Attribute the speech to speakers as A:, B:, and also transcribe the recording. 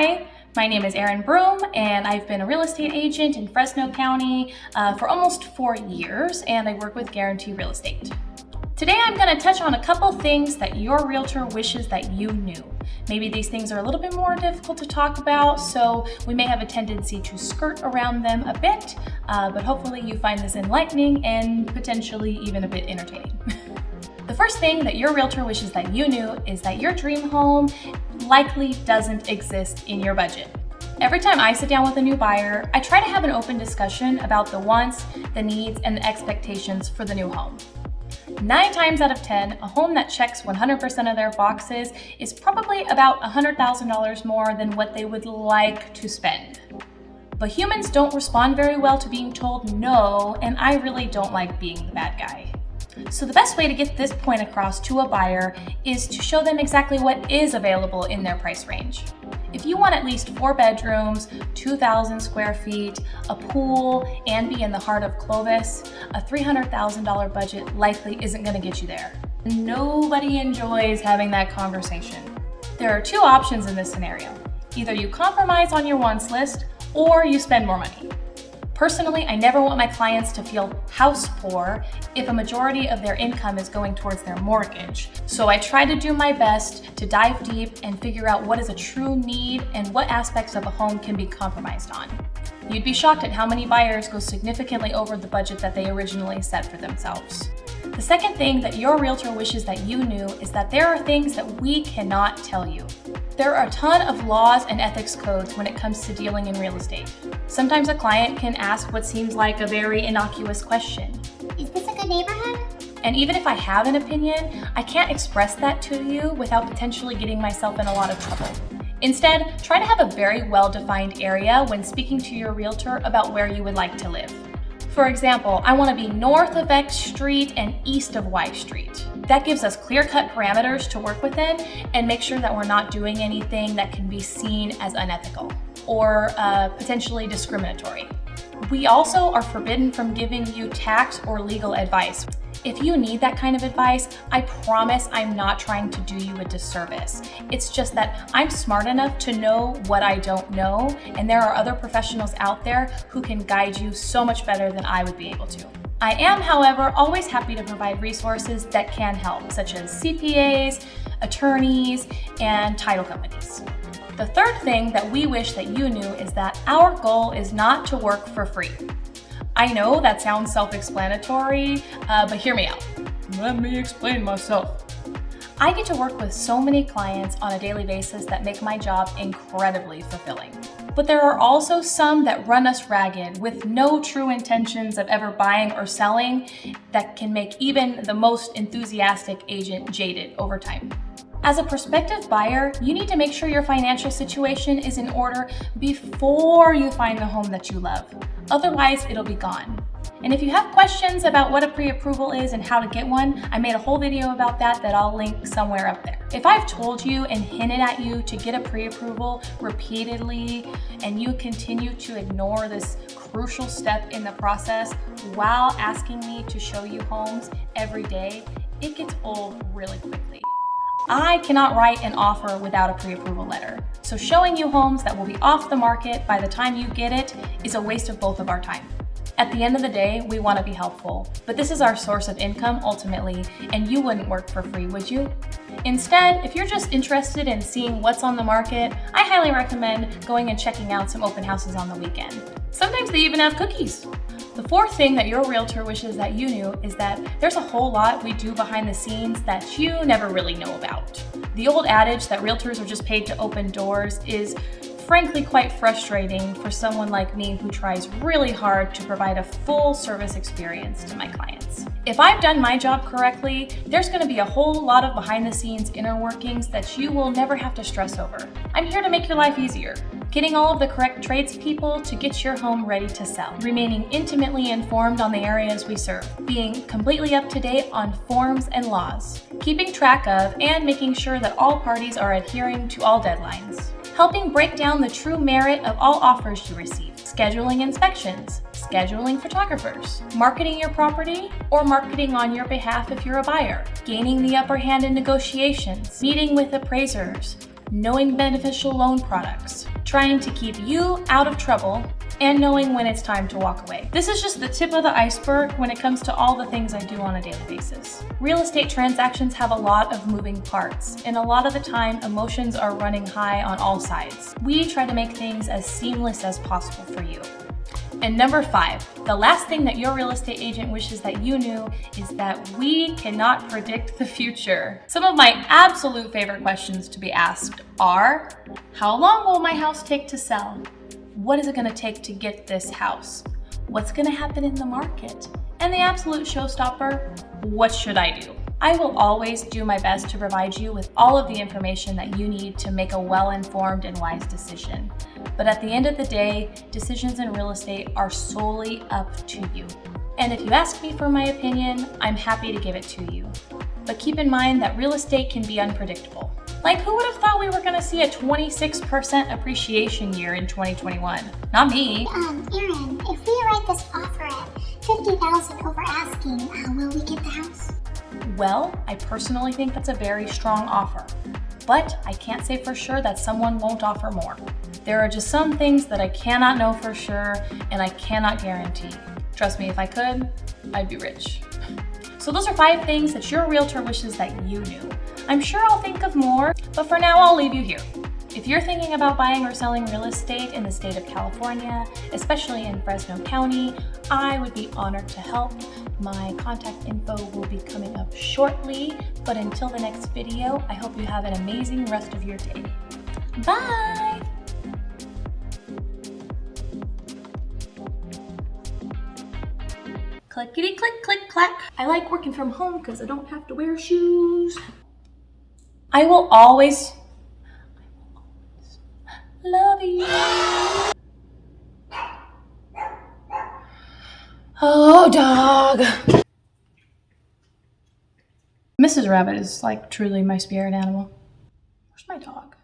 A: Hi, my name is Arynne Broom, and I've been a real estate agent in Fresno County for almost 4 years, and I work with Guarantee Real Estate. Today I'm going to touch on a couple things that your realtor wishes that you knew. Maybe these things are a little bit more difficult to talk about, so we may have a tendency to skirt around them a bit, but hopefully you find this enlightening and potentially even a bit entertaining. The first thing that your realtor wishes that you knew is that your dream home likely doesn't exist in your budget. Every time I sit down with a new buyer, I try to have an open discussion about the wants, the needs, and the expectations for the new home. 9 times out of 10, a home that checks 100% of their boxes is probably about $100,000 more than what they would like to spend. But humans don't respond very well to being told no, and I really don't like being the bad guy. So the best way to get this point across to a buyer is to show them exactly what is available in their price range. If you want at least 4 bedrooms, 2,000 square feet, a pool, and be in the heart of Clovis, a $300,000 budget likely isn't going to get you there. Nobody enjoys having that conversation. There are 2 options in this scenario. Either you compromise on your wants list or you spend more money. Personally, I never want my clients to feel house poor if a majority of their income is going towards their mortgage. So I try to do my best to dive deep and figure out what is a true need and what aspects of a home can be compromised on. You'd be shocked at how many buyers go significantly over the budget that they originally set for themselves. The second thing that your realtor wishes that you knew is that there are things that we cannot tell you. There are a ton of laws and ethics codes when it comes to dealing in real estate. Sometimes a client can ask what seems like a very innocuous question.
B: Is this a good neighborhood?
A: And even if I have an opinion, I can't express that to you without potentially getting myself in a lot of trouble. Instead, try to have a very well-defined area when speaking to your realtor about where you would like to live. For example, I want to be north of X Street and east of Y Street. That gives us clear-cut parameters to work within and make sure that we're not doing anything that can be seen as unethical or potentially discriminatory. We also are forbidden from giving you tax or legal advice. If you need that kind of advice, I promise I'm not trying to do you a disservice. It's just that I'm smart enough to know what I don't know, and there are other professionals out there who can guide you so much better than I would be able to. I am, however, always happy to provide resources that can help, such as CPAs, attorneys, and title companies. The third thing that we wish that you knew is that our goal is not to work for free. I know that sounds self-explanatory, but hear me out. Let me explain myself. I get to work with so many clients on a daily basis that make my job incredibly fulfilling. But there are also some that run us ragged with no true intentions of ever buying or selling that can make even the most enthusiastic agent jaded over time. As a prospective buyer, you need to make sure your financial situation is in order before you find the home that you love. Otherwise, it'll be gone. And if you have questions about what a pre-approval is and how to get one, I made a whole video about that I'll link somewhere up there. If I've told you and hinted at you to get a pre-approval repeatedly and you continue to ignore this crucial step in the process while asking me to show you homes every day, it gets old really quickly. I cannot write an offer without a pre-approval letter. So showing you homes that will be off the market by the time you get it is a waste of both of our time. At the end of the day, we want to be helpful, but this is our source of income ultimately, and you wouldn't work for free, would you? Instead, if you're just interested in seeing what's on the market, I highly recommend going and checking out some open houses on the weekend. Sometimes they even have cookies. The fourth thing that your realtor wishes that you knew is that there's a whole lot we do behind the scenes that you never really know about. The old adage that realtors are just paid to open doors is frankly quite frustrating for someone like me who tries really hard to provide a full service experience to my clients. If I've done my job correctly, there's going to be a whole lot of behind the scenes inner workings that you will never have to stress over. I'm here to make your life easier, getting all of the correct tradespeople to get your home ready to sell, remaining intimately informed on the areas we serve, being completely up to date on forms and laws, keeping track of and making sure that all parties are adhering to all deadlines, helping break down the true merit of all offers you receive, scheduling inspections, scheduling photographers, marketing your property or marketing on your behalf if you're a buyer, gaining the upper hand in negotiations, meeting with appraisers, knowing beneficial loan products, trying to keep you out of trouble, and knowing when it's time to walk away. This is just the tip of the iceberg when it comes to all the things I do on a daily basis. Real estate transactions have a lot of moving parts, and a lot of the time, emotions are running high on all sides. We try to make things as seamless as possible for you. And number 5, the last thing that your real estate agent wishes that you knew is that we cannot predict the future. Some of my absolute favorite questions to be asked are, how long will my house take to sell? What is it going to take to get this house? What's going to happen in the market? And the absolute showstopper, what should I do? I will always do my best to provide you with all of the information that you need to make a well-informed and wise decision. But at the end of the day, decisions in real estate are solely up to you. And if you ask me for my opinion, I'm happy to give it to you. But keep in mind that real estate can be unpredictable. Like, who would have thought we were going to see a 26% appreciation year in 2021? Not me.
B: Arynne, if we write this offer at $50,000 over asking, will we get the house?
A: Well, I personally think that's a very strong offer, but I can't say for sure that someone won't offer more. There are just some things that I cannot know for sure and I cannot guarantee. Trust me, if I could, I'd be rich. So those are 5 things that your realtor wishes that you knew. I'm sure I'll think of more, but for now I'll leave you here. If you're thinking about buying or selling real estate in the state of California, especially in Fresno County, I would be honored to help. My contact info will be coming up shortly, but until the next video, I hope you have an amazing rest of your day. Bye! Clickety click click clack. I like working from home because I don't have to wear shoes. I will always love you. Oh, dog. Mrs. Rabbit is like truly my spirit animal. Where's my dog?